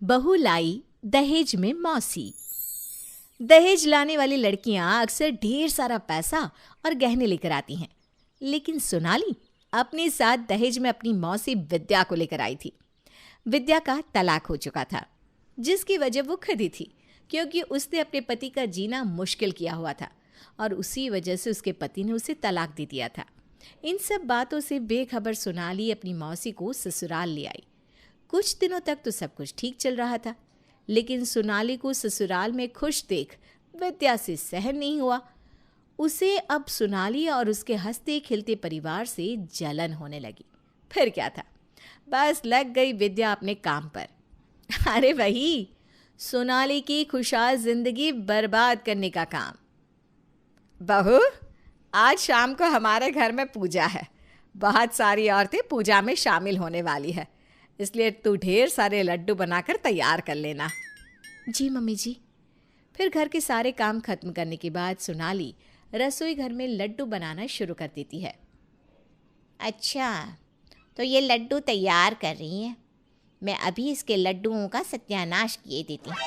बहू लाई दहेज में मौसी। दहेज लाने वाली लड़कियां अक्सर ढेर सारा पैसा और गहने लेकर आती हैं, लेकिन सोनाली अपने साथ दहेज में अपनी मौसी विद्या को लेकर आई थी। विद्या का तलाक हो चुका था, जिसकी वजह वो खुद ही थी, क्योंकि उसने अपने पति का जीना मुश्किल किया हुआ था और उसी वजह से उसके पति ने उसे तलाक दे दिया था। इन सब बातों से बेखबर सोनाली अपनी मौसी को ससुराल ले आई। कुछ दिनों तक तो सब कुछ ठीक चल रहा था, लेकिन सोनाली को ससुराल में खुश देख विद्या से सहन नहीं हुआ। उसे अब सोनाली और उसके हंसते खिलते परिवार से जलन होने लगी। फिर क्या था, बस लग गई विद्या अपने काम पर। अरे वही सोनाली की खुशहाल जिंदगी बर्बाद करने का काम। बहू, आज शाम को हमारे घर में पूजा है। बहुत सारी औरतें पूजा में शामिल होने वाली है, इसलिए तू ढेर सारे लड्डू बनाकर तैयार कर लेना। जी मम्मी जी। फिर घर के सारे काम खत्म करने के बाद सोनाली रसोई घर में लड्डू बनाना शुरू कर देती है। अच्छा, तो ये लड्डू तैयार कर रही हैं। मैं अभी इसके लड्डुओं का सत्यानाश किए देती हूँ।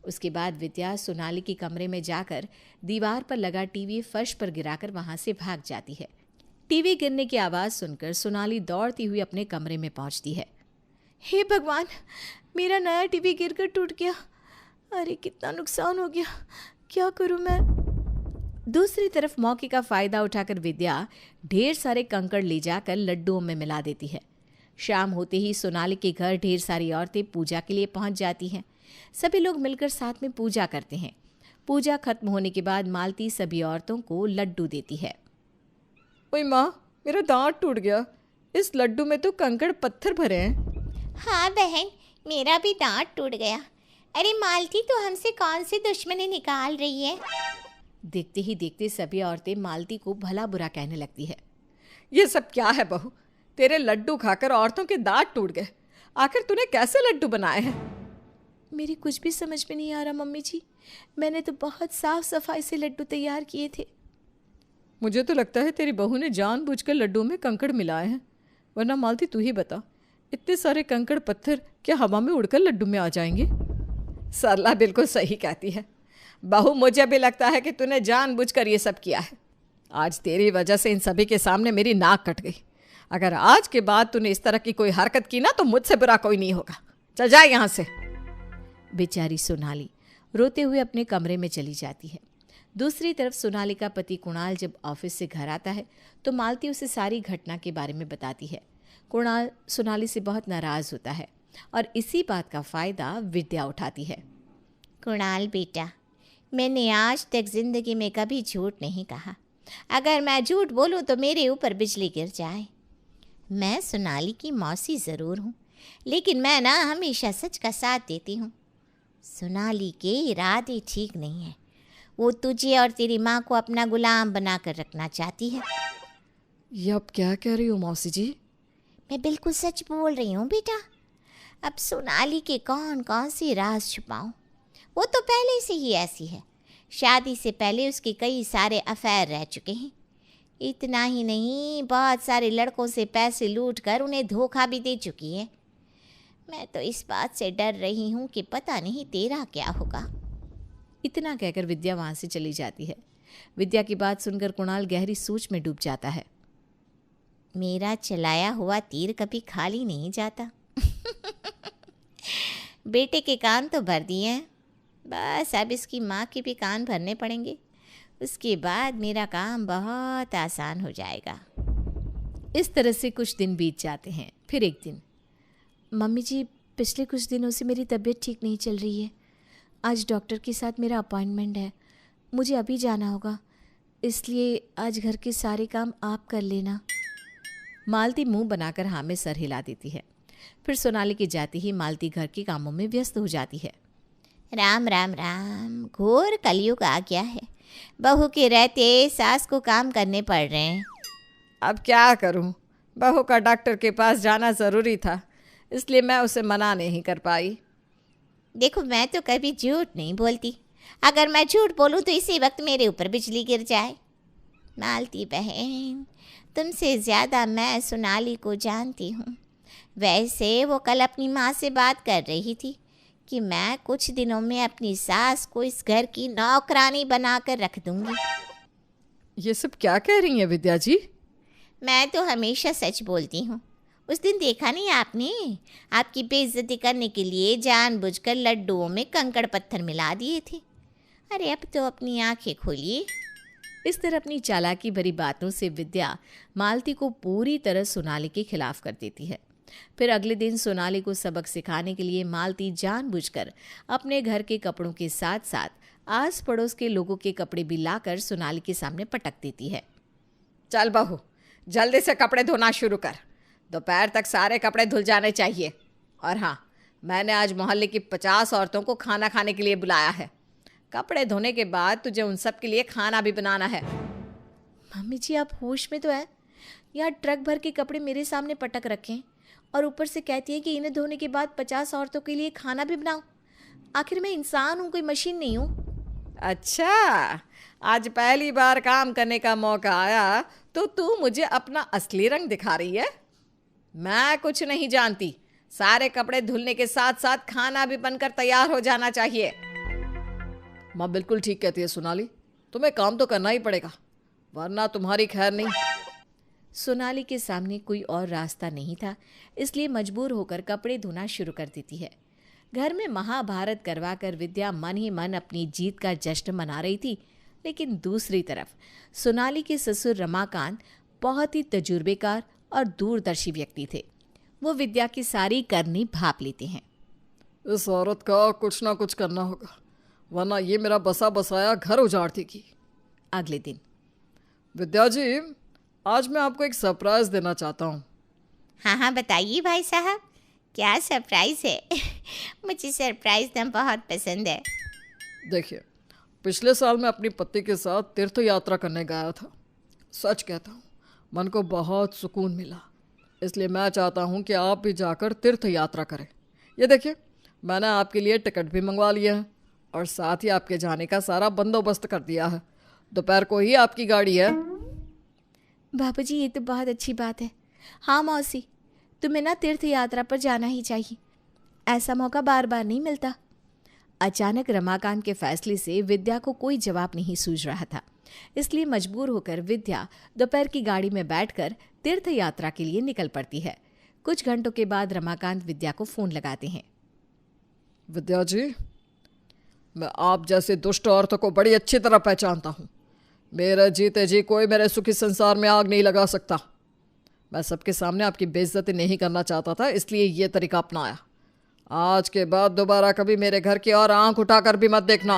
उसके बाद विद्या सोनाली के कमरे में जाकर दीवार पर लगा टीवी फर्श पर गिराकर वहां से भाग जाती है। टीवी गिरने की आवाज़ सुनकर सोनाली दौड़ती हुई अपने कमरे में पहुंचती है। हे भगवान, मेरा नया टीवी गिरकर टूट गया। अरे कितना नुकसान हो गया, क्या करूं मैं। दूसरी तरफ मौके का फ़ायदा उठाकर विद्या ढेर सारे कंकड़ ले जाकर लड्डुओं में मिला देती है। शाम होते ही सोनाली के घर ढेर सारी औरतें पूजा के लिए पहुंच जाती हैं। सभी लोग मिलकर साथ में पूजा करते हैं। पूजा खत्म होने के बाद मालती सभी औरतों को लड्डू देती है। ओए माँ, मेरा दांत टूट गया। इस लड्डू में तो कंकड़ पत्थर भरे हैं। हाँ बहन, मेरा भी दांत टूट गया। अरे मालती, तो हमसे कौन सी दुश्मनी निकाल रही है? देखते ही देखते सभी औरतें मालती को भला बुरा कहने लगती है। ये सब क्या है बहू? तेरे लड्डू खाकर औरतों के दांत टूट गए। आखिर तूने कैसे लड्डू बनाए हैं? मेरी कुछ भी समझ में नहीं आ रहा मम्मी जी। मैंने तो बहुत साफ सफाई से लड्डू तैयार किए थे। मुझे तो लगता है तेरी बहू ने जानबूझकर लड्डू में कंकड़ मिलाए हैं। वरना मालती तू ही बता, इतने सारे कंकड़ पत्थर क्या हवा में उड़कर लड्डू में आ जाएंगे? सरला बिल्कुल सही कहती है बहू, मुझे भी लगता है कि तूने जानबूझकर ये सब किया है। आज तेरी वजह से इन सभी के सामने मेरी नाक कट गई। अगर आज के बाद तूने इस तरह की कोई हरकत की ना, तो मुझसे बुरा कोई नहीं होगा। चल जा यहाँ से। बेचारी सोनाली रोते हुए अपने कमरे में चली जाती है। दूसरी तरफ सोनाली का पति कुणाल जब ऑफिस से घर आता है तो मालती उसे सारी घटना के बारे में बताती है। कुणाल सोनाली से बहुत नाराज़ होता है और इसी बात का फ़ायदा विद्या उठाती है। कुणाल बेटा, मैंने आज तक ज़िंदगी में कभी झूठ नहीं कहा। अगर मैं झूठ बोलूँ तो मेरे ऊपर बिजली गिर जाए। मैं सोनाली की मौसी ज़रूर हूँ, लेकिन मैं ना हमेशा सच का साथ देती हूँ। सोनाली के इरादे ठीक नहीं है। वो तुझे और तेरी माँ को अपना गुलाम बनाकर रखना चाहती है। ये अब क्या कह रही हो मौसी जी? मैं बिल्कुल सच बोल रही हूँ बेटा। अब सोनाली के कौन कौन से राज छुपाऊँ? वो तो पहले से ही ऐसी है। शादी से पहले उसके कई सारे अफेयर रह चुके हैं। इतना ही नहीं, बहुत सारे लड़कों से पैसे लूट कर उन्हें धोखा भी दे चुकी है। मैं तो इस बात से डर रही हूँ कि पता नहीं तेरा क्या होगा। इतना कहकर विद्या वहाँ से चली जाती है। विद्या की बात सुनकर कुणाल गहरी सोच में डूब जाता है। मेरा चलाया हुआ तीर कभी खाली नहीं जाता। बेटे के कान तो भर दिए हैं, बस अब इसकी माँ के भी कान भरने पड़ेंगे। उसके बाद मेरा काम बहुत आसान हो जाएगा। इस तरह से कुछ दिन बीत जाते हैं। फिर एक दिन, मम्मी जी, पिछले कुछ दिनों से मेरी तबीयत ठीक नहीं चल रही है। आज डॉक्टर के साथ मेरा अपॉइंटमेंट है, मुझे अभी जाना होगा, इसलिए आज घर के सारे काम आप कर लेना। मालती मुंह बनाकर हाँ में सर हिला देती है। फिर सोनाली के जाते ही मालती घर के कामों में व्यस्त हो जाती है। राम राम राम, घोर कलयुग आ गया है। बहू के रहते सास को काम करने पड़ रहे हैं। अब क्या करूं, बहू का डॉक्टर के पास जाना ज़रूरी था, इसलिए मैं उसे मना नहीं कर पाई। देखो, मैं तो कभी झूठ नहीं बोलती। अगर मैं झूठ बोलूँ तो इसी वक्त मेरे ऊपर बिजली गिर जाए। मालती बहन, तुमसे ज़्यादा मैं सोनाली को जानती हूँ। वैसे वो कल अपनी माँ से बात कर रही थी कि मैं कुछ दिनों में अपनी सास को इस घर की नौकरानी बनाकर रख दूंगी। ये सब क्या कह रही हैं विद्या जी? मैं तो हमेशा सच बोलती हूँ। उस दिन देखा नहीं आपने? आपकी बेइज्जती करने के लिए जानबूझकर लड्डुओं में कंकड़ पत्थर मिला दिए थे। अरे अब तो अपनी आंखें खोलिए। इस तरह अपनी चालाकी भरी बातों से विद्या मालती को पूरी तरह सोनाली के खिलाफ कर देती है। फिर अगले दिन सोनाली को सबक सिखाने के लिए मालती जानबूझकर अपने घर के कपड़ों के साथ साथ आस पड़ोस के लोगों के कपड़े भी लाकर सोनाली के सामने पटक देती है। चल बहू, जल्दी से कपड़े धोना शुरू कर। दोपहर तक सारे कपड़े धुल जाने चाहिए। और हाँ, मैंने आज मोहल्ले की 50 औरतों को खाना खाने के लिए बुलाया है। कपड़े धोने के बाद तुझे उन सब के लिए खाना भी बनाना है। मम्मी जी, आप होश में तो है? यहाँ ट्रक भर के कपड़े मेरे सामने पटक रखें और ऊपर से कहती है कि इन्हें धोने के बाद 50 औरतों के लिए खाना भी बनाओ। आखिर मैं इंसान हूँ, कोई मशीन नहीं हूँ। अच्छा, आज पहली बार काम करने का मौका आया तो तू मुझे अपना असली रंग दिखा रही है। मैं कुछ नहीं जानती। सारे कपड़े धुलने के साथ साथ खाना भी बनकर तैयार हो जाना चाहिए। माँ बिल्कुल ठीक कहती है सोनाली, तुम्हें काम तो करना ही पड़ेगा, वरना तुम्हारी खैर नहीं। सोनाली के सामने कोई और रास्ता नहीं था, इसलिए मजबूर होकर कपड़े धोना शुरू कर देती है। घर में महाभारत करवाकर विद्या मन ही मन अपनी जीत का जश्न मना रही थी, लेकिन दूसरी तरफ सोनाली के ससुर रमाकांत बहुत ही तजुर्बेकार और दूरदर्शी व्यक्ति थे। वो विद्या की सारी करनी भाप लेते हैं। इस औरत का कुछ ना कुछ करना होगा, वरना ये मेरा बसा बसाया घर उजाड़ देगी। अगले दिन, विद्या जी, आज मैं आपको एक सरप्राइज देना चाहता हूँ। हाँ हाँ, बताइए भाई साहब, क्या सरप्राइज है? मुझे सरप्राइज ना बहुत पसंद है। देखिए, पिछले साल मैं अपनी पति के साथ तीर्थ यात्रा करने गया था। सच कहता हूँ, मन को बहुत सुकून मिला। इसलिए मैं चाहता हूँ कि आप भी जाकर तीर्थ यात्रा करें। ये देखिए, मैंने आपके लिए टिकट भी मंगवा लिया है और साथ ही आपके जाने का सारा बंदोबस्त कर दिया है। दोपहर को ही आपकी गाड़ी है। बाबूजी, ये तो बहुत अच्छी बात है। हाँ मौसी, तुम्हें ना तीर्थ यात्रा पर जाना ही चाहिए। ऐसा मौका बार बार नहीं मिलता। अचानक रमाकांत के फैसले से विद्या को कोई जवाब नहीं सूझ रहा था, इसलिए मजबूर होकर विद्या दोपहर की गाड़ी में बैठकर तीर्थ यात्रा के लिए निकल पड़ती है। कुछ घंटों के बाद रमाकांत विद्या को फोन लगाते हैं। विद्या जी, मैं आप जैसे दुष्ट औरतों को बड़ी अच्छी तरह पहचानता हूँ। मेरे जीते जी कोई मेरे सुखी संसार में आग नहीं लगा सकता। मैं सबके सामने आपकी बेइज्जती नहीं करना चाहता था, इसलिए ये तरीका अपनाया। आज के बाद दोबारा कभी मेरे घर की और आंख उठाकर भी मत देखना।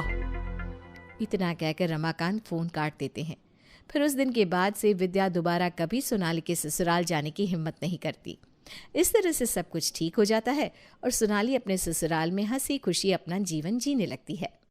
इतना कहकर रमाकांत फोन काट देते हैं। फिर उस दिन के बाद से विद्या दोबारा कभी सोनाली के ससुराल जाने की हिम्मत नहीं करती। इस तरह से सब कुछ ठीक हो जाता है और सोनाली अपने ससुराल में हंसी खुशी अपना जीवन जीने लगती है।